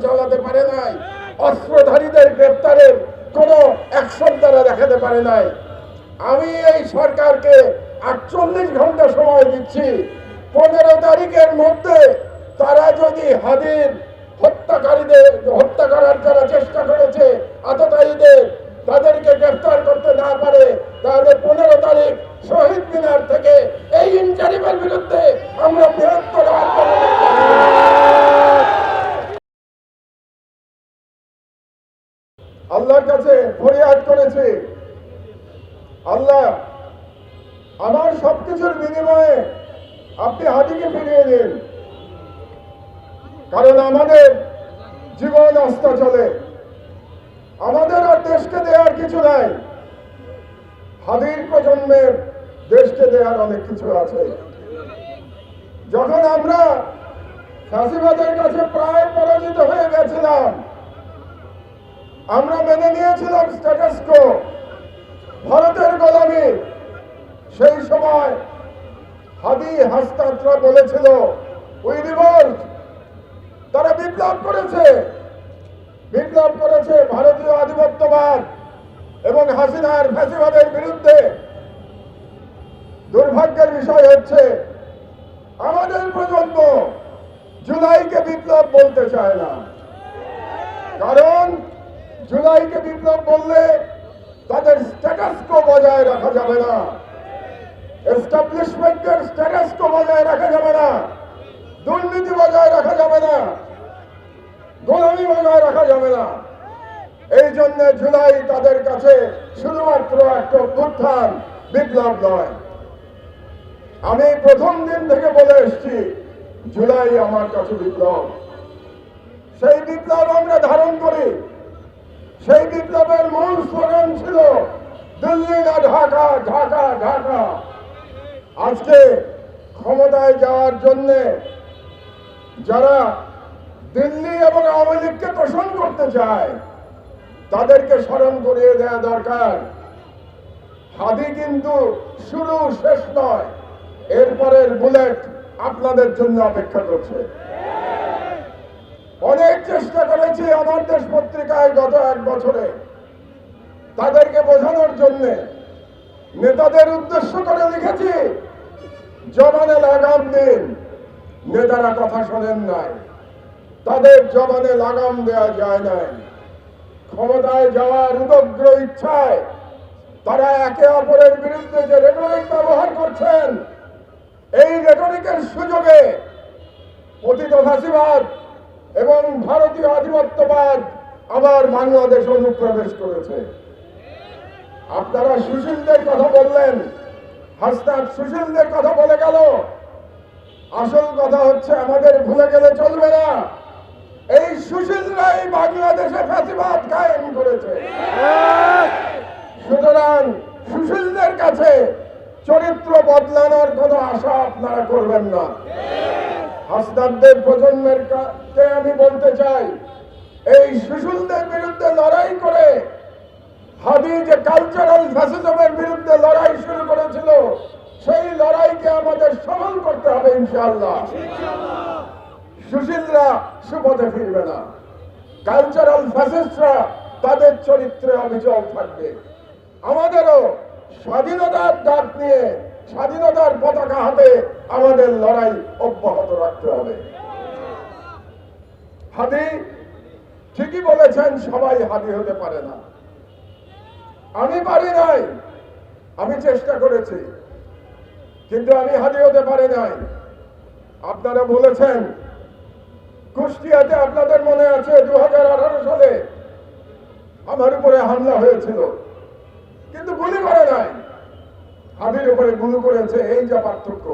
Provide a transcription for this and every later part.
চালাতে পারে নাই, অস্ত্রধারীদের গ্রেপ্তারের কোনো অ্যাকশন তারা দেখাতে পারে নাই। আমি এই সরকারকে 48 ঘন্টা সময় দিচ্ছি, 15 তারিখের মধ্যে তারা যদি হাদির হত্যাকারীদের হত্যা করার যারা চেষ্টা করেছে আততায়ীদের তাদেরকে গ্রেফতার করতে না পারে, তাহলে 15 তারিখ শহীদ মিনার থেকে এই ইনজারিমের বিরুদ্ধে আমরা বৃহত্তর আন্দোলন আল্লাহর কাছে ফরিয়াদ করেছি, আল্লাহ আমার সবকিছুর বিনিময়ে আপনি হাদিকে ফিরিয়ে দিন, কারণ আমাদের জীবন আস্থা চলে, আমাদের আর দেশকে দেওয়ার কিছু নাই, হাদির প্রজন্মের দেশকে দেওয়ার অনেক কিছু আছে। যখন আমরা ফ্যাসিবাদের কাছে প্রায় পরাজিত হয়ে গেছিলাম, আমরা মেনে নিয়েছিলাম স্ট্যাটাস কো, ভারতের গোলামি। সেই সময় হাদি হাসনাতরা বলেছিল উই রিভল্ট, তারা বিপ্লব করেছে ভারতীয় আধিপত্যবাদ এবং হাসিনার ফ্যাসিবাদের বিরুদ্ধে। দুর্ভাগ্যের বিষয় হচ্ছে আমাদের প্রজন্ম জুলাইকে বিপ্লব বলতে চায় না, কারণ জুলাইকে বিপ্লব বললে তাদের স্ট্যাটাস কো বজায় রাখা যাবে না, এস্টাবলিশমেন্টের স্ট্যাটাস কো বজায় রাখা যাবে না, দুর্নীতি বজায় রাখা যাবে না, গোলামি বজায় রাখা যাবে না। এই জন্য জুলাই তাদের কাছে শুধুমাত্র একটা অভ্যুত্থান, বিপ্লব নয়। আমি প্রথম দিন থেকে বলে এসেছি জুলাই আমার কাছে বিপ্লব। সেই বিপ্লব আমরা ধারণ করি। সেই বিপ্লবের মূল স্লোগান ছিল দিল্লি না ঢাকা, ঢাকা ঢাকা। আজকে ক্ষমতায় যাওয়ার জন্য যারা দিল্লি এবং আওয়ামী লীগকে তোষণ করতে চায় তাদেরকে স্মরণ করিয়ে দেওয়া দরকার, হাদি কিন্তু শুরু শেষ নয়, এরপরের বুলেট আপনাদের জন্য অপেক্ষা করছে। অনেক চেষ্টা করেছি আমার দেশ পত্রিকায় গত 1 বছরে তাদেরকে বোঝানোর জন্য, নেতাদের উদ্দেশ্য করে লিখেছি জবানে লাগাম দিন। নেতারা কথা শোনেন নাই, তাদের জবানে লাগাম দেওয়া যায় নাই। ক্ষমতায় যাওয়ার উদগ্র ইচ্ছায় তারা একে অপরের বিরুদ্ধে যে রেটরিক ব্যবহার করছেন, এই রেটরিকের সুযোগে পতিত ফাঁসিবাদ এবং ভারতীয় আধিপত্যবাদ আবার বাংলাদেশ অনুপ্রবেশ করেছে। আপনারা সুশীলদের কথা বললেন, হাসনাত সুশীলদের কথা বলে গেল। আসল কথা হচ্ছে আমাদের ভুলে গেলে চলবে না, এই সুশীলরাই বাংলাদেশে ফ্যাসিবাদ কায়েম করেছে। সুতরাং সুশীলদের কাছে চরিত্র বদলানোর কোনো আশা আপনারা করবেন না। হাসনাতদের প্রজন্মের কাছে আমি বলতে চাই, এই সুশীলদের বিরুদ্ধে লড়াই করে হাদি যে কালচারাল ফ্যাসিজমের বিরুদ্ধে লড়াই শুরু করেছিল, সেই লড়াইকে আমাদের সফল করতে হবে ইনশাআল্লাহ। সুশীলরা সুপথে ফিরবে না, কালচারাল ফ্যাসিস্টরা তাদের চরিত্রে অবিচল থাকবে। আমাদেরও স্বাধীনতার ডাক নিয়ে, স্বাধীনতার পতাকা হাতে আমাদের লড়াই অব্যাহত রাখতে হবে। হাদি ঠিকই বলেছেন, সবাই হাদি হতে পারে না। আমি পারি নাই, আমি চেষ্টা করেছি, কিন্তু আমি হাদি হতে পারি নাই। আপনারা বলেছেন কুষ্টিয়াতে, আপনাদের মনে আছে 2018 সালে আমার উপরে হামলা হয়েছিল, কিন্তু গুলি করে নাই, হাদির উপরে গুলি করেছে। এই যা পার্থক্য।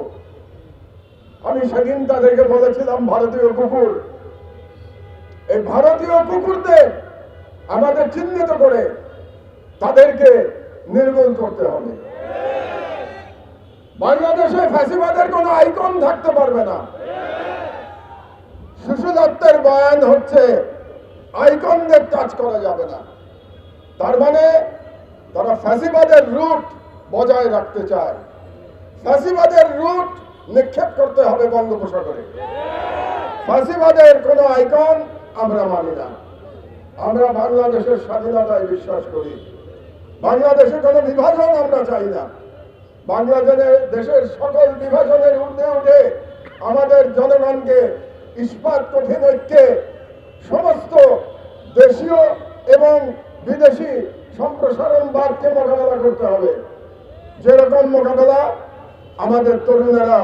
আমি সেদিন তাদেরকে বলেছিলাম ভারতীয় কুকুর, এই ভারতীয় কুকুরদের আমাদের চিহ্নিত করে তাদেরকে নির্মূল করতে হবে। বাংলাদেশে ফ্যাসিবাদের কোন আইকন থাকতে পারবে না। সুশীলত্বের বয়ান হচ্ছে আইকনদের টাচ করা যাবে না। তার মানে তারা ফ্যাসিবাদের রুট বজায় রাখতে চায়। ফ্যাসিবাদের রুট নিক্ষেপ করতে হবে বঙ্গোপসাগরে। ফ্যাসিবাদের কোন আইকন আমরা মানি না। আমরা বাংলাদেশের স্বাধীনতায় বিশ্বাস করি। বাংলাদেশে কোনো বিভাজন আমরা চাই না। দেশের সকল বিভাজনের ঊর্ধ্বে উঠে আমাদের জনগণকে ইস্পাত কঠিন ঐক্যে সমস্ত দেশীয় এবং বিদেশি সম্প্রসারণবাদকে মোকাবেলা করতে হবে। যেরকম মোকাবেলা আমাদের তরুণেরা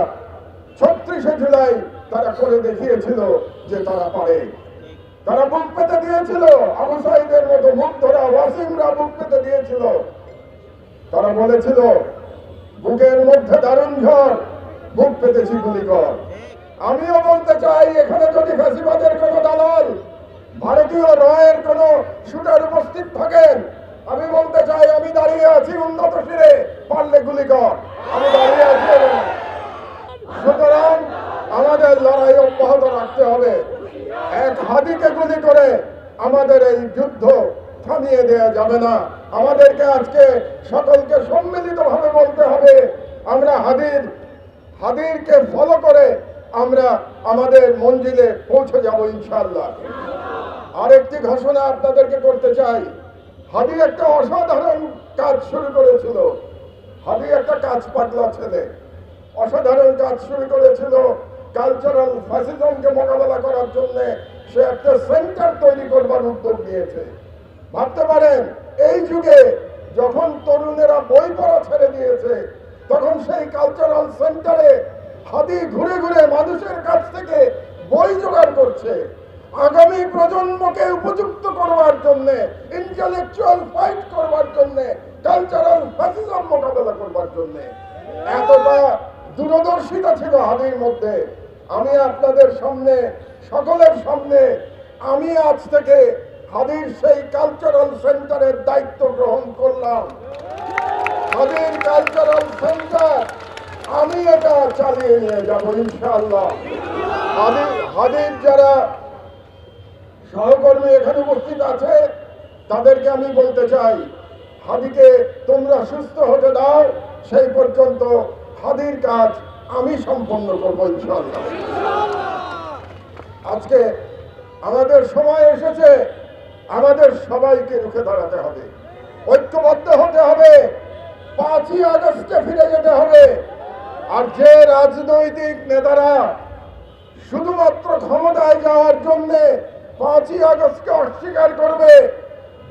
36শে জুলাই তারা করে দেখিয়েছিল যে তারা পারে। তারা বুক পেতে দিয়েছিল, আবু সাইদের মতো মুগ্ধরা ওয়াসিমরা বুক পেতে দিয়েছিল। তারা বলেছিল বুকের মধ্যে দারুণ ঝড়, বুক পেতেছি গুলি কর। আমিও বলতে চাই, এখানে যদি ফ্যাসিবাদের কোন দালাল ভারতীয় রয়ের কোন শুটার উপস্থিত থাকেন, আমি বলতে চাই আমি দাঁড়িয়ে আছি উন্নত শিরে, পারলে গুলি কর, আমি দাঁড়িয়ে আছি। সুতরাং আমাদের লড়াই অব্যাহত রাখতে হবে। এক হাদিকে গুলি করে আমাদের এই যুদ্ধ থামিয়ে দেওয়া যাবে না। আমাদেরকে আজকে সকলকে সম্মিলিতভাবে বলতে হবে, আমরা হাদিরকে ফলো করে আমরা আমাদের মঞ্জিলে পৌঁছে যাব ইনশাআল্লাহ। আরেকটি ঘোষণা আপনাদেরকে করতে চাই। হাদি একটা অসাধারণ কাজ শুরু করেছিল। হাদি একটা কাজ পাগলা ছেলে, অসাধারণ কাজ শুরু করেছিল। কালচারাল ফ্যাসিজমকে মোকাবেলা করার জন্য সে একটা সেন্টার তৈরি করবার উদ্যোগ নিয়েছে। ভাবতে পারেন, এই যুগে যখন তরুণেরা বই পড়া ছেড়ে দিয়েছে, তখন সেই কালচারাল সেন্টারে হাদি ঘুরে ঘুরে মানুষের কাছ থেকে বই জোগাড় করছে আগামী প্রজন্মকে উপযুক্ত করবার জন্য, ইন্টেলেকচুয়াল ফাইট করবার জন্য, কালচারাল ফ্যাসিজম মোকাবেলা করবার জন্য। এতটা দূরদর্শিতা ছিল হাদির মধ্যে। আমি আপনাদের সামনে, সকলের সামনে, আমি আজ থেকে হাদির সেই কালচারাল সেন্টারের দায়িত্ব গ্রহণ করলাম। হাদির কালচারাল সেন্টার আমি এটা চালিয়ে নিয়ে যাব ইনশাআল্লাহ। হাদির যারা সহকর্মী এখানে উপস্থিত আছে, তাদেরকে আমি বলতে চাই, হাদিকে তোমরা সুস্থ হতে দাও, সেই পর্যন্ত হাদির কাজ আমি সম্পন্ন করবো ইনশাআল্লাহ। আজকে আমাদের সময় এসেছে, আমাদের সবাইকে রুখে দাঁড়াতে হবে, ঐক্যবদ্ধ হতে হবে। 5ই আগস্টে ফিরে যেতে হবে। আর যে রাজনৈতিক নেতারা শুধুমাত্র ক্ষমতায় যাওয়ার জন্য 5ই আগস্টকে অস্বীকার করবে,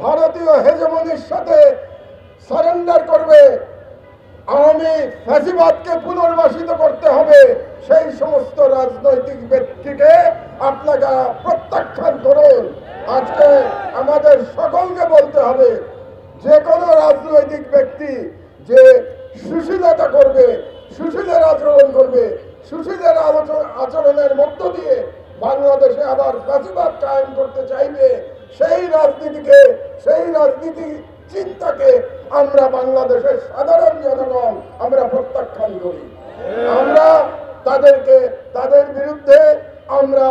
ভারতীয় হেজেমনির সাথে সারেন্ডার করবে, আওয়ামী ফ্যাসিবাদকে পুনর্বাসিত করতে হবে, সেই সমস্ত রাজনৈতিক ব্যক্তিকে আপনারা প্রত্যাখ্যান করুন। আজকে আমাদের সকলকে বলতে হবে, যে কোনো রাজনৈতিক ব্যক্তি যে সুশীলতা করবে, সুশীলের আচরণ করবে, সুশীলের আচরণের মধ্য দিয়ে বাংলাদেশে আবার ফ্যাসিবাদ কায়েম করতে চাইবে, সেই রাজনীতিকে, সেই রাজনীতি চিন্তাকে আমরা বাংলাদেশের সাধারণ জনগণ আমরা প্রত্যাখ্যান করি। আমরা তাদের বিরুদ্ধে আমরা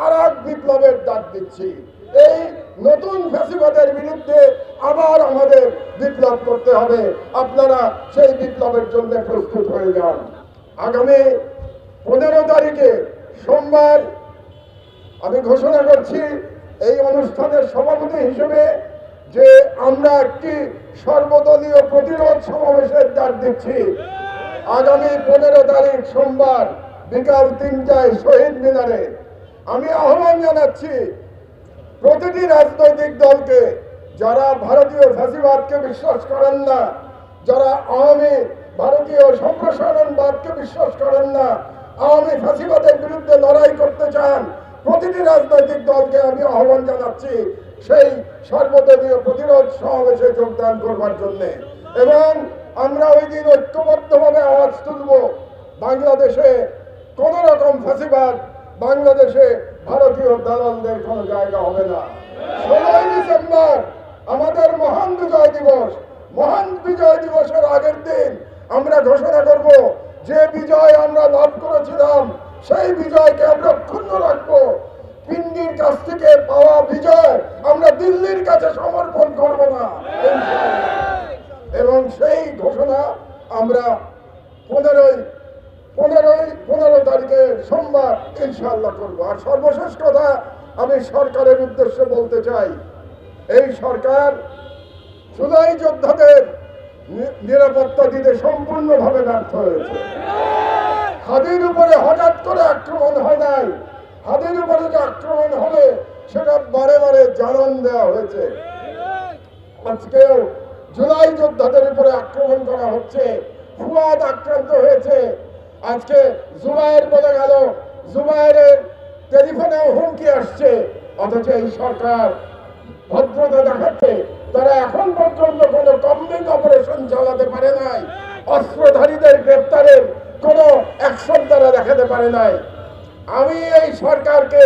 আরেক বিপ্লবের ডাক দিচ্ছি। এই নতুন ফ্যাসিবাদের বিরুদ্ধে আবার আমাদের বিপ্লব করতে হবে। আপনারা সেই বিপ্লবের জন্য প্রস্তুত হয়ে যান। আগামী 15 তারিখে সোমবার আমি ঘোষণা করছি এই অনুষ্ঠানের সভাপতি হিসেবে যে আমরা একটি সর্বদলীয় প্রতিরোধ সমাবেশের ডাক দিচ্ছি। আগামী 15 তারিখ সোমবার বিকাল 3টায় শহীদ মিনারে আমি আহ্বান জানাচ্ছি প্রতিটি রাজনৈতিক দলকে, যারা ভারতীয় ফ্যাসিবাদকে বিশ্বাস করেন না, যারা আওয়ামী ভারতীয় সম্প্রসারণবাদকে বিশ্বাস করেন না, আওয়ামী ফ্যাসিবাদের বিরুদ্ধে লড়াই করতে চান, প্রতিটি রাজনৈতিক দলকে আমি আহ্বান জানাচ্ছি সেই সর্বদলীয় প্রতিরোধ সমাবেশে যোগদান করবার জন্য। এবং আমরা ওই দিন ঐক্যবদ্ধভাবে আওয়াজ তুলব, বাংলাদেশে কোন রকম ফ্যাসিবাদ, বাংলাদেশে ভারতীয় দালালদের কোনো জায়গা হবে না। 16ই ডিসেম্বর আমাদের মহান বিজয় দিবস। মহান বিজয় দিবসের আগের দিন আমরা ঘোষণা করব, যে বিজয় আমরা লাভ করেছিলাম সেই বিজয়কে আমরা অক্ষুণ্ণ রাখবো। পিন্ডির কাছ থেকে পাওয়া বিজয় আমরা দিল্লির কাছে সমর্পণ করব না। এবং সেই ঘোষণা আমরা 15 তারিখে সোমবার ইনশাআল্লাহ করবো। আর সর্বশেষ কথা আমি সরকারের উদ্দেশ্যে বলতে চাই, এই সরকার জুলাই যোদ্ধাদের নিরাপত্তা দিতে সম্পূর্ণভাবে ব্যর্থ হয়েছে। হাদির উপরে হঠাৎ করে আক্রমণ হয় নাই, হাদির উপরে যে আক্রমণ হবে সেটা বারে বারে জানান দেওয়া হয়েছে। আজকেও জুলাই যোদ্ধাদের উপরে আক্রমণ করা হচ্ছে, ফুয়াদ আক্রান্ত হয়েছে। আজকে জুবায়ের বলে গেল, জুবায়ের টেলিফোনেও হুমকি আসছে, অথচ এই সরকার ভদ্রতা দেখাচ্ছে। তারা এখন পর্যন্ত কোনো কম্বিং অপারেশন চালাতে পারে নাই, অস্ত্রধারীদের গ্রেপ্তারের কোনো অ্যাকশন তারা দেখাতে পারে নাই। আমি এই সরকারকে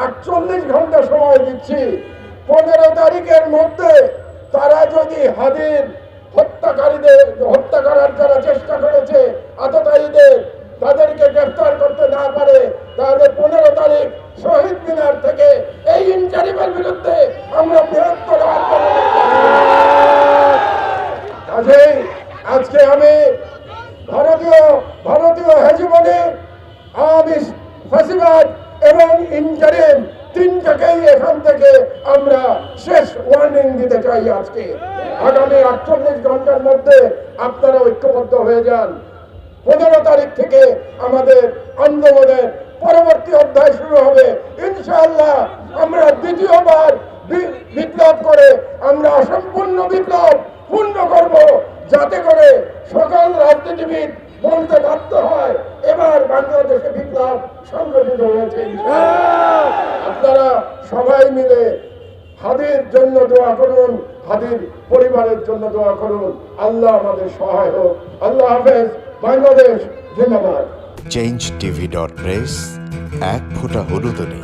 48 ঘন্টা সময় দিচ্ছি, 15 তারিখের মধ্যে তারা যদি হাদির হত্যাকারীদের হত্যা করার যারা চেষ্টা করেছে আততায়ীদের তাদেরকে গ্রেফতার করতে না পারে, তাহলে 15 তারিখ শহীদ মিনার থেকে এই ইনজারিমের বিরুদ্ধে আমরা বৃহত্তর আন্দোলন। কাজেই আজকে আমি ভারতীয় হেজিমনি, আওয়ামী ফ্যাসিবাদ এবং ইনজারিম তিনটাকেই এখান থেকে আমরা শেষ ওয়ার্নিং দিতে চাই। আজকে আগামী 48 ঘন্টার মধ্যে আপনারা ঐক্যবদ্ধ হয়ে যান। 15 তারিখ থেকে আমাদের আন্দোলনের পরবর্তী অধ্যায় শুরু হবে। ইনশাআল্লাহ আমরা দ্বিতীয়বার বিপ্লব করে আমরা অসম্পূর্ণ বিপ্লব পূর্ণ করব, যাতে করে সকল রাজনীতিবিদ বলতে বাধ্য হয় এবার বাংলাদেশে বিপ্লব সংগঠিত হয়েছে। আপনারা সবাই মিলে হাদির জন্য দোয়া করুন, হাদির পরিবারের জন্য দোয়া করুন। আল্লাহ আমাদের সহায় হোক। আল্লাহ হাফেজ। বাংলাদেশ জিন্দাবাদ। change tv.press, এক ফোঁটা হলুদও নেই।